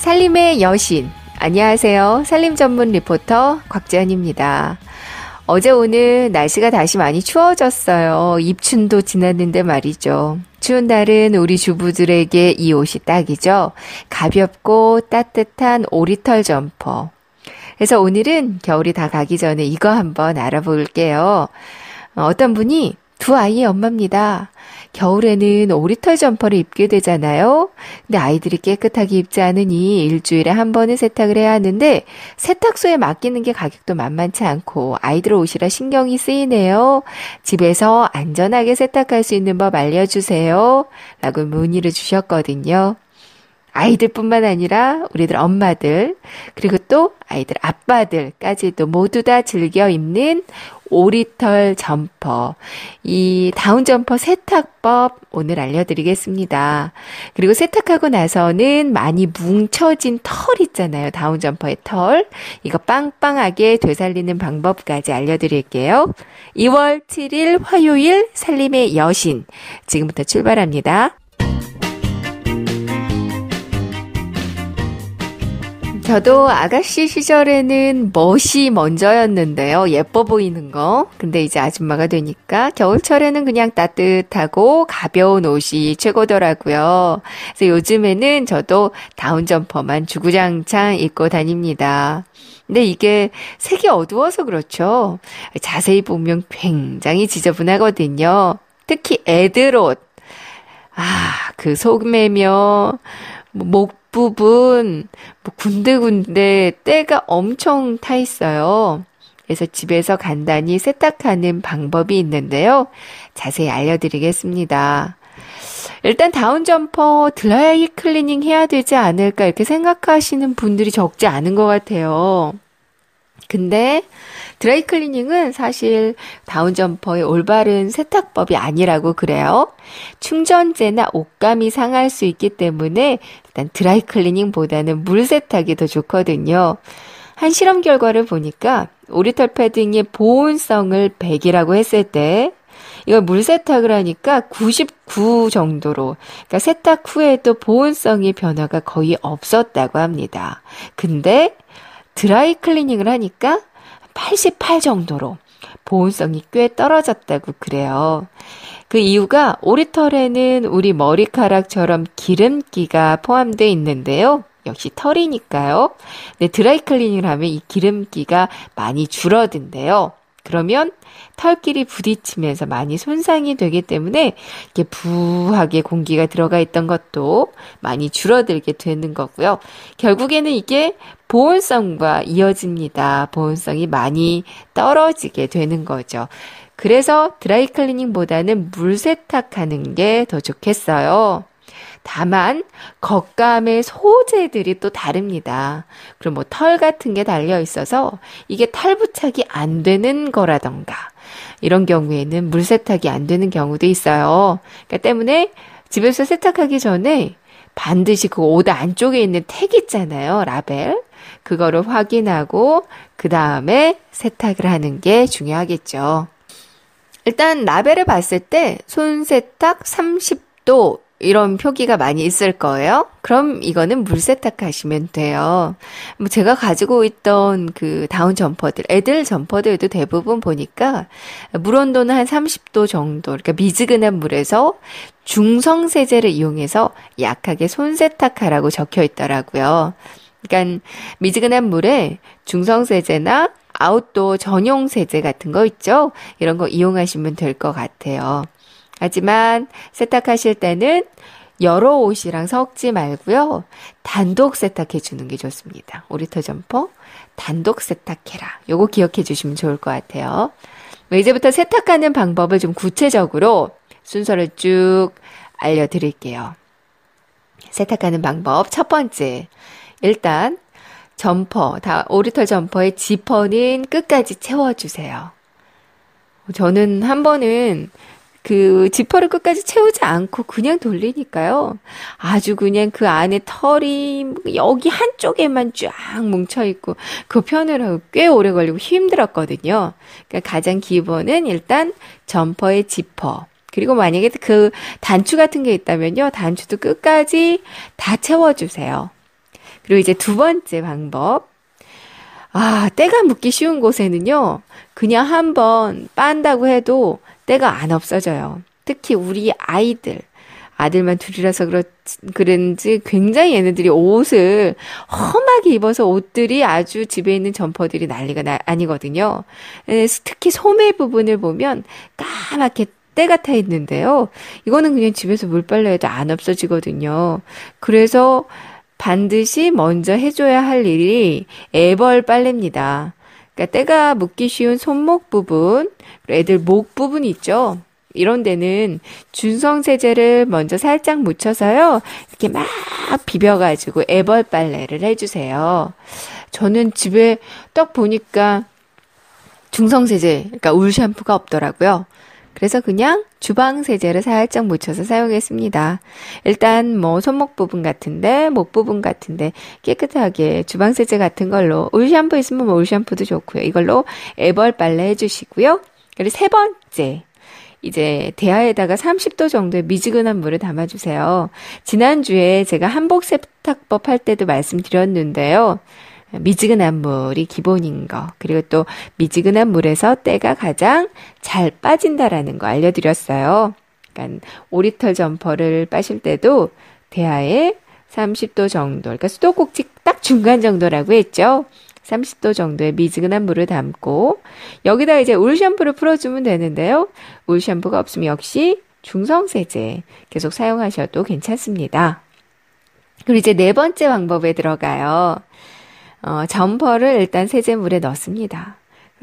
살림의 여신. 안녕하세요. 살림 전문 리포터 곽지연입니다. 어제 오늘 날씨가 다시 많이 추워졌어요. 입춘도 지났는데 말이죠. 추운 날은 우리 주부들에게 이 옷이 딱이죠. 가볍고 따뜻한 오리털 점퍼. 그래서 오늘은 겨울이 다 가기 전에 이거 한번 알아볼게요. 어떤 분이 두 아이의 엄마입니다. 겨울에는 오리털 점퍼를 입게 되잖아요. 근데 아이들이 깨끗하게 입지 않으니 일주일에 한 번은 세탁을 해야 하는데 세탁소에 맡기는 게 가격도 만만치 않고 아이들 옷이라 신경이 쓰이네요. 집에서 안전하게 세탁할 수 있는 법 알려주세요. 라고 문의를 주셨거든요. 아이들뿐만 아니라 우리들 엄마들 그리고 또 아이들 아빠들까지도 모두 다 즐겨 입는 오리털 점퍼, 이 다운 점퍼 세탁법 오늘 알려드리겠습니다. 그리고 세탁하고 나서는 많이 뭉쳐진 털 있잖아요. 다운 점퍼의 털. 이거 빵빵하게 되살리는 방법까지 알려드릴게요. 2월 7일 화요일 살림의 여신. 지금부터 출발합니다. 저도 아가씨 시절에는 멋이 먼저였는데요. 예뻐 보이는 거. 근데 이제 아줌마가 되니까 겨울철에는 그냥 따뜻하고 가벼운 옷이 최고더라고요. 그래서 요즘에는 저도 다운 점퍼만 주구장창 입고 다닙니다. 근데 이게 색이 어두워서 그렇죠. 자세히 보면 굉장히 지저분하거든요. 특히 애들 옷. 그 소매며 목 부분 군데군데 때가 엄청 타 있어요. 그래서 집에서 간단히 세탁하는 방법이 있는데요. 자세히 알려드리겠습니다. 일단 다운 점퍼 드라이 클리닝 해야 되지 않을까 이렇게 생각하시는 분들이 적지 않은 것 같아요. 근데 드라이 클리닝은 사실 다운 점퍼의 올바른 세탁법이 아니라고 그래요. 충전재나 옷감이 상할 수 있기 때문에 일단 드라이 클리닝보다는 물 세탁이 더 좋거든요. 한 실험 결과를 보니까 오리털 패딩의 보온성을 100이라고 했을 때 이걸 물 세탁을 하니까 99 정도로, 그러니까 세탁 후에도 보온성의 변화가 거의 없었다고 합니다. 근데 드라이 클리닝을 하니까 88 정도로 보온성이 꽤 떨어졌다고 그래요. 그 이유가 오리털에는 우리 머리카락처럼 기름기가 포함되어 있는데요. 역시 털이니까요. 근데 드라이 클리닝을 하면 이 기름기가 많이 줄어든대요. 그러면 털끼리 부딪히면서 많이 손상이 되기 때문에 이렇게 부하게 공기가 들어가 있던 것도 많이 줄어들게 되는 거고요. 결국에는 이게 보온성과 이어집니다. 보온성이 많이 떨어지게 되는 거죠. 그래서 드라이 클리닝보다는 물 세탁하는 게 더 좋겠어요. 다만 겉감의 소재들이 또 다릅니다. 그리고 털 같은 게 달려 있어서 이게 탈부착이 안 되는 거라던가 이런 경우에는 물 세탁이 안 되는 경우도 있어요. 그러니까 때문에 집에서 세탁하기 전에 반드시 그 옷 안쪽에 있는 택 있잖아요. 라벨. 그거를 확인하고 그 다음에 세탁을 하는 게 중요하겠죠. 일단 라벨을 봤을 때 손세탁 30도 이런 표기가 많이 있을 거예요. 그럼 이거는 물 세탁하시면 돼요. 제가 가지고 있던 그 다운 점퍼들, 애들 점퍼들도 대부분 보니까 물 온도는 한 30도 정도, 그러니까 미지근한 물에서 중성 세제를 이용해서 약하게 손 세탁하라고 적혀 있더라고요. 그러니까 미지근한 물에 중성 세제나 아웃도어 전용 세제 같은 거 있죠? 이런 거 이용하시면 될 것 같아요. 하지만 세탁하실 때는 여러 옷이랑 섞지 말고요. 단독 세탁해 주는 게 좋습니다. 오리털 점퍼 단독 세탁해라. 요거 기억해 주시면 좋을 것 같아요. 이제부터 세탁하는 방법을 좀 구체적으로 순서를 쭉 알려드릴게요. 세탁하는 방법 첫 번째. 일단 점퍼, 오리털 점퍼의 지퍼는 끝까지 채워주세요. 저는 한 번은 그 지퍼를 끝까지 채우지 않고 그냥 돌리니까요. 아주 그냥 그 안에 털이 여기 한쪽에만 쫙 뭉쳐있고 그 편을 꽤 오래 걸리고 힘들었거든요. 그러니까 가장 기본은 일단 점퍼의 지퍼. 그리고 만약에 그 단추 같은 게 있다면요. 단추도 끝까지 다 채워주세요. 그리고 이제 두 번째 방법. 때가 묻기 쉬운 곳에는요, 그냥 한번 빤다고 해도 때가 안 없어져요. 특히 우리 아들만 둘이라서 그런지 굉장히 얘네들이 옷을 험하게 입어서 옷들이 아주 집에 있는 점퍼들이 난리가 아니거든요. 특히 소매 부분을 보면 까맣게 때가 타 있는데요. 이거는 그냥 집에서 물빨래해도 안 없어지거든요. 그래서 반드시 먼저 해줘야 할 일이 애벌 빨래입니다. 그러니까 때가 묻기 쉬운 손목 부분, 애들 목 부분 있죠. 이런 데는 중성세제를 먼저 살짝 묻혀서요. 이렇게 막 비벼가지고 애벌 빨래를 해주세요. 저는 집에 딱 보니까 중성세제, 그러니까 울 샴푸가 없더라고요. 그래서 그냥 주방세제를 살짝 묻혀서 사용했습니다. 일단 뭐 손목 부분 같은데, 목 부분 같은데 깨끗하게 주방세제 같은 걸로, 울 샴푸 있으면 울 샴푸도 좋고요. 이걸로 애벌 빨래 해주시고요. 그리고 세 번째. 이제 대야에다가 30도 정도의 미지근한 물을 담아주세요. 지난주에 제가 한복 세탁법 할 때도 말씀드렸는데요. 미지근한 물이 기본인 거, 그리고 또 미지근한 물에서 때가 가장 잘 빠진다라는 거 알려드렸어요. 그러니까 오리털 점퍼를 빠실 때도 대야에 30도 정도, 그러니까 수도꼭지 딱 중간 정도라고 했죠. 30도 정도의 미지근한 물을 담고 여기다 이제 울 샴푸를 풀어주면 되는데요. 울 샴푸가 없으면 역시 중성세제 계속 사용하셔도 괜찮습니다. 그리고 이제 네 번째 방법에 들어가요. 점퍼를 일단 세제물에 넣습니다.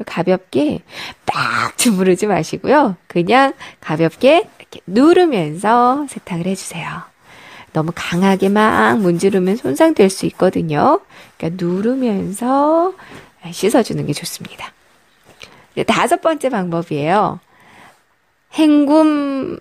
가볍게 막 주무르지 마시고요. 그냥 가볍게 이렇게 누르면서 세탁을 해주세요. 너무 강하게 막 문지르면 손상될 수 있거든요. 그러니까 누르면서 씻어주는 게 좋습니다. 이제 다섯 번째 방법이에요. 헹굼,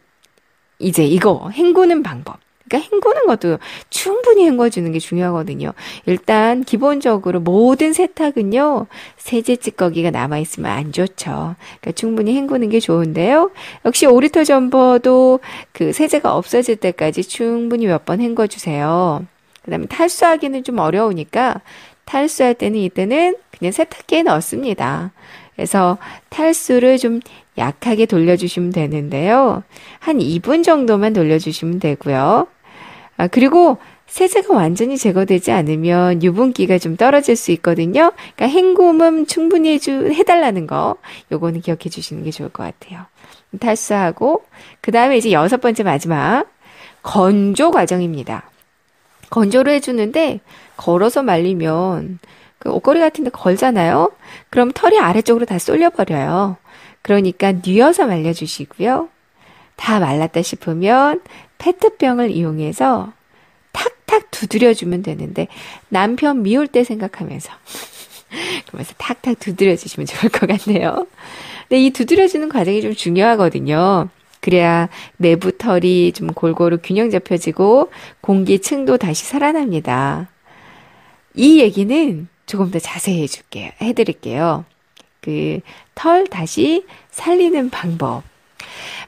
헹구는 방법. 그러니까 헹구는 것도 충분히 헹궈주는 게 중요하거든요. 일단 기본적으로 모든 세탁은요, 세제 찌꺼기가 남아있으면 안 좋죠. 그러니까 충분히 헹구는 게 좋은데요. 역시 오리털 점퍼도 그 세제가 없어질 때까지 충분히 몇 번 헹궈주세요. 그 다음에 탈수하기는 좀 어려우니까 탈수할 때는 이때는 그냥 세탁기에 넣습니다. 그래서 탈수를 좀 약하게 돌려주시면 되는데요. 한 2분 정도만 돌려주시면 되고요. 그리고 세제가 완전히 제거되지 않으면 유분기가 좀 떨어질 수 있거든요. 그러니까 헹굼은 충분히 해달라는 거, 요거는 기억해 주시는 게 좋을 것 같아요. 탈수하고, 그 다음에 이제 여섯 번째 마지막, 건조 과정입니다. 건조를 해주는데, 걸어서 말리면, 그 옷걸이 같은 데 걸잖아요? 그럼 털이 아래쪽으로 다 쏠려버려요. 그러니까 뉘어서 말려주시고요. 다 말랐다 싶으면 페트병을 이용해서 탁탁 두드려주면 되는데 남편 미울 때 생각하면서 그러면서 탁탁 두드려주시면 좋을 것 같네요. 근데 이 두드려주는 과정이 좀 중요하거든요. 그래야 내부 털이 좀 골고루 균형 잡혀지고 공기층도 다시 살아납니다. 이 얘기는 조금 더 자세히 해드릴게요. 그 털 다시 살리는 방법.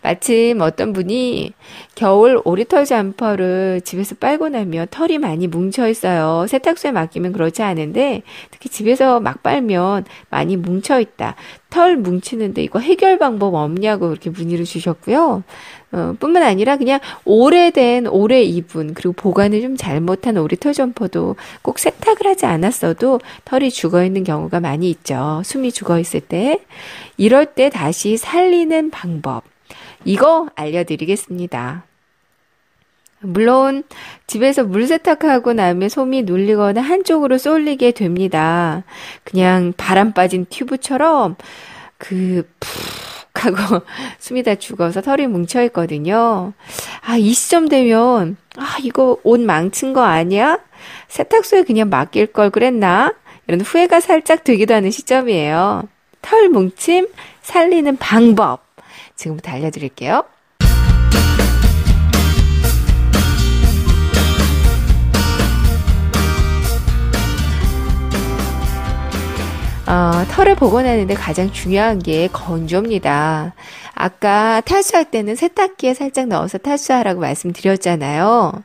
마침 어떤 분이 겨울 오리털 점퍼를 집에서 빨고 나면 털이 많이 뭉쳐 있어요. 세탁소에 맡기면 그렇지 않은데 특히 집에서 막 빨면 많이 뭉쳐 있다. 털 뭉치는데 이거 해결 방법 없냐고 이렇게 문의를 주셨고요. 뿐만 아니라 그냥 오래 입은 그리고 보관을 좀 잘못한 오리털 점퍼도 꼭 세탁을 하지 않았어도 털이 죽어 있는 경우가 많이 있죠. 숨이 죽어 있을 때. 이럴 때 다시 살리는 방법. 이거 알려드리겠습니다. 물론 집에서 물 세탁하고 나면 솜이 눌리거나 한쪽으로 쏠리게 됩니다. 그냥 바람 빠진 튜브처럼 푹 하고 숨이 다 죽어서 털이 뭉쳐 있거든요. 이 시점 되면 이거 옷 망친 거 아니야? 세탁소에 그냥 맡길 걸 그랬나? 이런 후회가 살짝 들기도 하는 시점이에요. 털 뭉침 살리는 방법. 지금부터 알려드릴게요. 털을 복원하는데 가장 중요한 게 건조입니다. 아까 탈수할 때는 세탁기에 살짝 넣어서 탈수하라고 말씀드렸잖아요.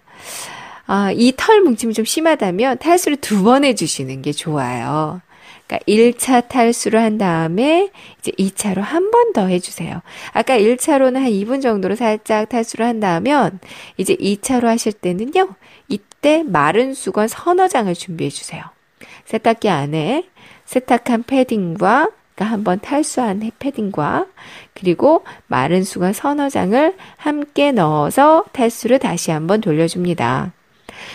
이 털 뭉침이 좀 심하다면 탈수를 2번 해주시는 게 좋아요. 그러니까 1차 탈수를 한 다음에 이제 2차로 한 번 더 해주세요. 아까 1차로는 한 2분 정도로 살짝 탈수를 한다면 이제 2차로 하실 때는요. 이때 마른 수건 서너 장을 준비해 주세요. 세탁기 안에 세탁한 패딩과 그러니까 한번 탈수한 패딩과 그리고 마른 수건 서너 장을 함께 넣어서 탈수를 다시 한번 돌려줍니다.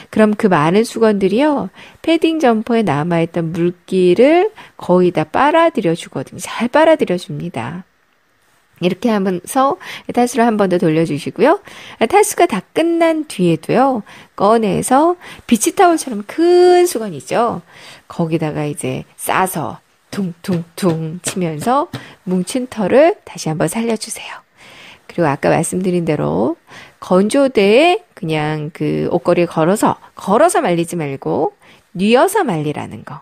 그럼 그 많은 수건들이요, 패딩 점퍼에 남아있던 물기를 거의 다 빨아들여 주거든요. 잘 빨아들여 줍니다. 이렇게 하면서 탈수를 한 번 더 돌려주시고요. 탈수가 다 끝난 뒤에도요, 꺼내서 비치타올처럼 큰 수건이죠. 거기다가 이제 싸서 퉁퉁퉁 치면서 뭉친 털을 다시 한번 살려주세요. 그리고 아까 말씀드린 대로 건조대에 그냥 그 옷걸이에 걸어서 말리지 말고 뉘어서 말리라는 거.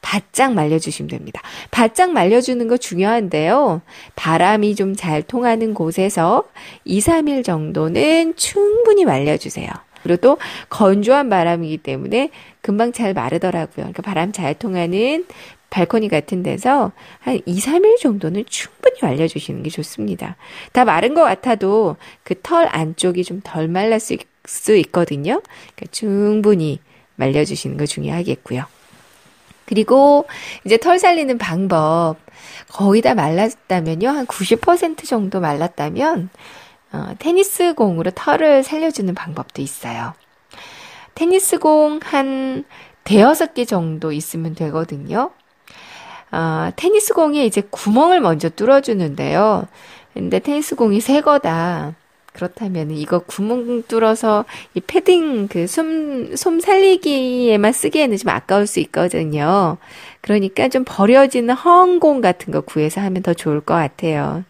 바짝 말려주시면 됩니다. 바짝 말려주는 거 중요한데요. 바람이 좀 잘 통하는 곳에서 2, 3일 정도는 충분히 말려주세요. 그리고 또 건조한 바람이기 때문에 금방 잘 마르더라고요. 그러니까 바람 잘 통하는 발코니 같은 데서 한 2, 3일 정도는 충분히 말려주시는 게 좋습니다. 다 마른 것 같아도 그 털 안쪽이 좀 덜 말랐을 수 있거든요. 그러니까 충분히 말려주시는 거 중요하겠고요. 그리고 이제 털 살리는 방법 거의 다 말랐다면요. 한 90% 정도 말랐다면 테니스 공으로 털을 살려주는 방법도 있어요. 테니스 공 한 대여섯 개 정도 있으면 되거든요. 테니스 공에 이제 구멍을 먼저 뚫어주는데요. 근데 테니스 공이 새 거다. 그렇다면 이거 구멍 뚫어서 이 패딩 그 솜 살리기에만 쓰기에는 좀 아까울 수 있거든요. 그러니까 좀 버려지는 허언공 같은 거 구해서 하면 더 좋을 것 같아요.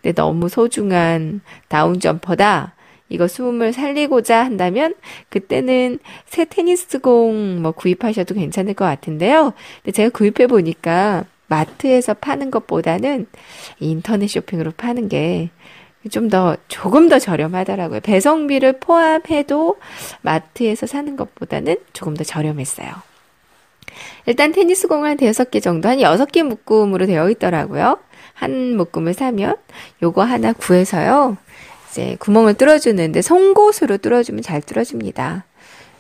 근데 너무 소중한 다운 점퍼다. 이거 숨을 살리고자 한다면 그때는 새 테니스 공 뭐 구입하셔도 괜찮을 것 같은데요. 근데 제가 구입해 보니까 마트에서 파는 것보다는 인터넷 쇼핑으로 파는 게 조금 더 저렴하더라고요. 배송비를 포함해도 마트에서 사는 것보다는 조금 더 저렴했어요. 일단 테니스 공을 한 5개 정도, 한 6개 묶음으로 되어 있더라고요. 한 묶음을 사면 요거 하나 구해서요. 이제 구멍을 뚫어주는데 송곳으로 뚫어주면 잘 뚫어집니다.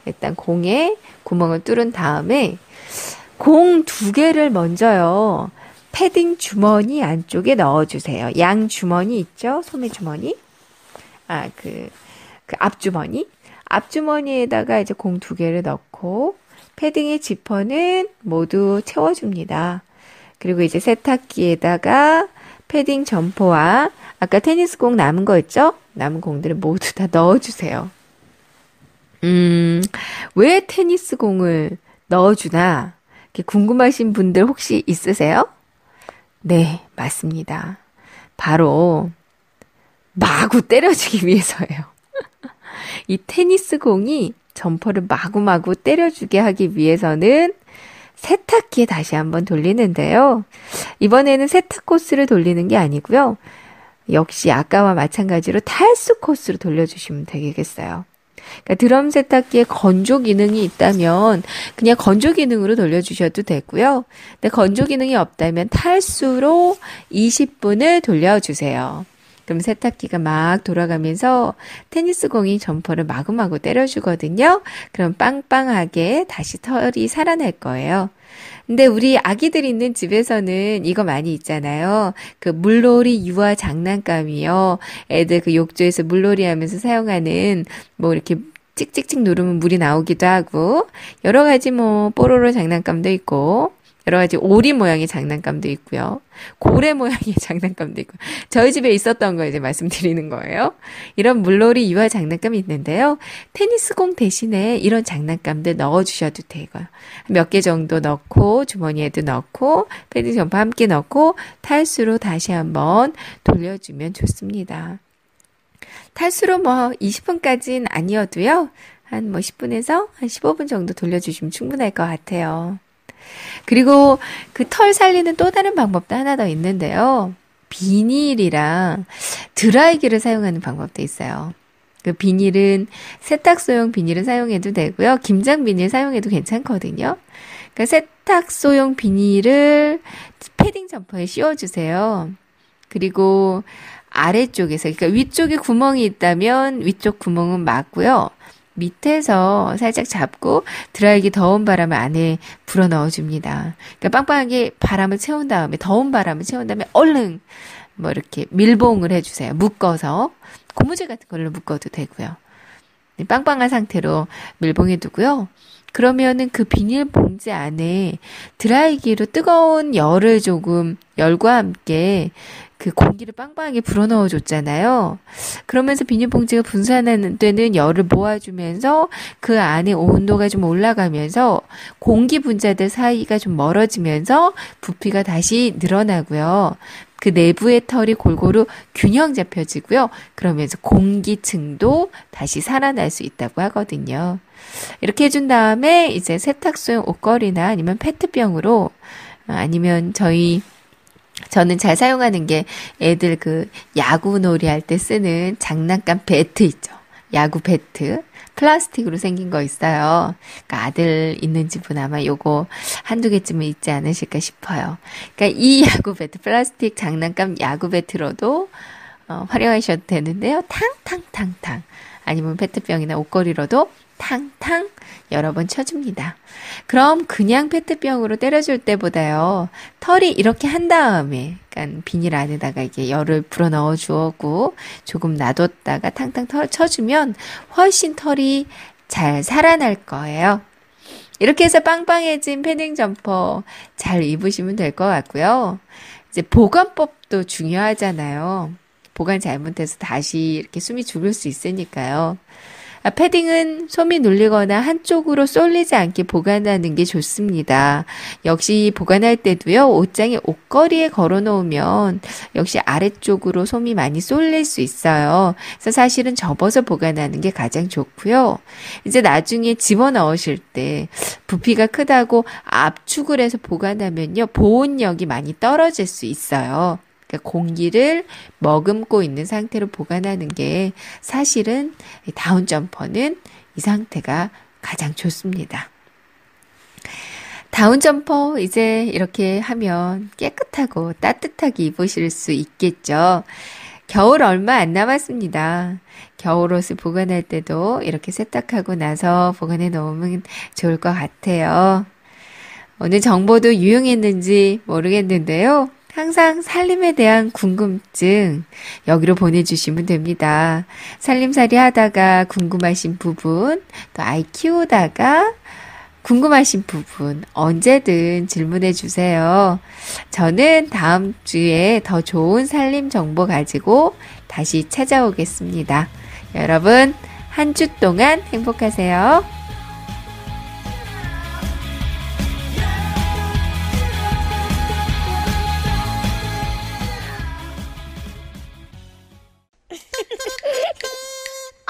일단 공에 구멍을 뚫은 다음에 공 2개를 먼저요. 패딩 주머니 안쪽에 넣어주세요. 양 주머니 있죠? 소매 주머니? 그 앞주머니? 앞주머니에다가 이제 공 2개를 넣고 패딩의 지퍼는 모두 채워줍니다. 그리고 이제 세탁기에다가 패딩 점퍼와 아까 테니스 공 남은 거 있죠? 남은 공들을 모두 다 넣어주세요. 왜 테니스 공을 넣어주나? 궁금하신 분들 혹시 있으세요? 네, 맞습니다. 바로 마구 때려주기 위해서예요. 이 테니스 공이 점퍼를 마구마구 때려주게 하기 위해서는 세탁기에 다시 한번 돌리는데요. 이번에는 세탁 코스를 돌리는 게 아니고요. 역시 아까와 마찬가지로 탈수 코스로 돌려주시면 되겠어요. 그러니까 드럼 세탁기에 건조 기능이 있다면 그냥 건조 기능으로 돌려주셔도 되고요. 근데 건조 기능이 없다면 탈수로 20분을 돌려주세요. 그럼 세탁기가 막 돌아가면서 테니스 공이 점퍼를 마구마구 때려주거든요. 그럼 빵빵하게 다시 털이 살아날 거예요. 근데 우리 아기들 있는 집에서는 이거 많이 있잖아요. 그 물놀이 유아 장난감이요. 애들 그 욕조에서 물놀이 하면서 사용하는 뭐 이렇게 찍찍찍 누르면 물이 나오기도 하고 여러 가지 뭐 뽀로로 장난감도 있고 여러 가지 오리 모양의 장난감도 있고요. 고래 모양의 장난감도 있고 저희 집에 있었던 거 이제 말씀드리는 거예요. 이런 물놀이 유아 장난감이 있는데요. 테니스 공 대신에 이런 장난감들 넣어주셔도 되고요. 몇 개 정도 넣고 주머니에도 넣고 패딩 점퍼 함께 넣고 탈수로 다시 한번 돌려주면 좋습니다. 탈수로 뭐 20분까지는 아니어도요. 한 뭐 10분에서 한 15분 정도 돌려주시면 충분할 것 같아요. 그리고 그 털 살리는 또 다른 방법도 하나 더 있는데요. 비닐이랑 드라이기를 사용하는 방법도 있어요. 그 비닐은 세탁소용 비닐을 사용해도 되고요. 김장 비닐 사용해도 괜찮거든요. 그러니까 세탁소용 비닐을 패딩 점퍼에 씌워주세요. 그리고 아래쪽에서, 그러니까 위쪽에 구멍이 있다면 위쪽 구멍은 막고요. 밑에서 살짝 잡고 드라이기 더운 바람을 안에 불어 넣어줍니다. 그러니까 빵빵하게 바람을 채운 다음에, 더운 바람을 채운 다음에 얼른 뭐 이렇게 밀봉을 해주세요. 묶어서. 고무줄 같은 걸로 묶어도 되고요. 빵빵한 상태로 밀봉해 두고요. 그러면은 그 비닐 봉지 안에 드라이기로 뜨거운 열과 함께 그 공기를 빵빵하게 불어넣어 줬잖아요. 그러면서 비닐봉지가 분산되는 열을 모아주면서 그 안에 온도가 좀 올라가면서 공기 분자들 사이가 좀 멀어지면서 부피가 다시 늘어나고요. 그 내부의 털이 골고루 균형 잡혀지고요. 그러면서 공기층도 다시 살아날 수 있다고 하거든요. 이렇게 해준 다음에 이제 세탁소용 옷걸이나 아니면 페트병으로 아니면 저는 잘 사용하는 게 애들 그 야구 놀이 할 때 쓰는 장난감 배트 있죠. 야구 배트. 플라스틱으로 생긴 거 있어요. 그러니까 아들 있는 집은 아마 요거 한두 개쯤은 있지 않으실까 싶어요. 그러니까 이 야구 배트, 플라스틱 장난감 야구 배트로도 활용하셔도 되는데요. 탕탕탕탕. 아니면 페트병이나 옷걸이로도 탕탕 여러 번 쳐줍니다. 그럼 그냥 페트병으로 때려줄 때보다요. 털이 이렇게 한 다음에 그러니까 비닐 안에다가 이게 열을 불어 넣어 주었고 조금 놔뒀다가 탕탕 쳐주면 훨씬 털이 잘 살아날 거예요. 이렇게 해서 빵빵해진 패딩 점퍼 잘 입으시면 될 것 같고요. 이제 보관법도 중요하잖아요. 보관 잘못해서 다시 이렇게 숨이 죽을 수 있으니까요. 패딩은 솜이 눌리거나 한쪽으로 쏠리지 않게 보관하는 게 좋습니다. 역시 보관할 때도요, 옷장에 옷걸이에 걸어 놓으면 역시 아래쪽으로 솜이 많이 쏠릴 수 있어요. 그래서 사실은 접어서 보관하는 게 가장 좋고요. 이제 나중에 집어넣으실 때 부피가 크다고 압축을 해서 보관하면요, 보온력이 많이 떨어질 수 있어요. 그러니까 공기를 머금고 있는 상태로 보관하는 게 사실은 다운 점퍼는 이 상태가 가장 좋습니다. 다운 점퍼 이제 이렇게 하면 깨끗하고 따뜻하게 입으실 수 있겠죠. 겨울 얼마 안 남았습니다. 겨울 옷을 보관할 때도 이렇게 세탁하고 나서 보관해 놓으면 좋을 것 같아요. 오늘 정보도 유용했는지 모르겠는데요. 항상 살림에 대한 궁금증 여기로 보내주시면 됩니다. 살림살이 하다가 궁금하신 부분, 또 아이 키우다가 궁금하신 부분 언제든 질문해 주세요. 저는 다음 주에 더 좋은 살림 정보 가지고 다시 찾아오겠습니다. 여러분, 한 주 동안 행복하세요.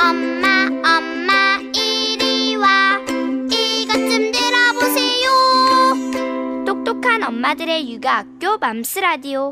엄마, 이리 와. 이것 좀 들어보세요. 똑똑한 엄마들의 육아학교 맘스라디오.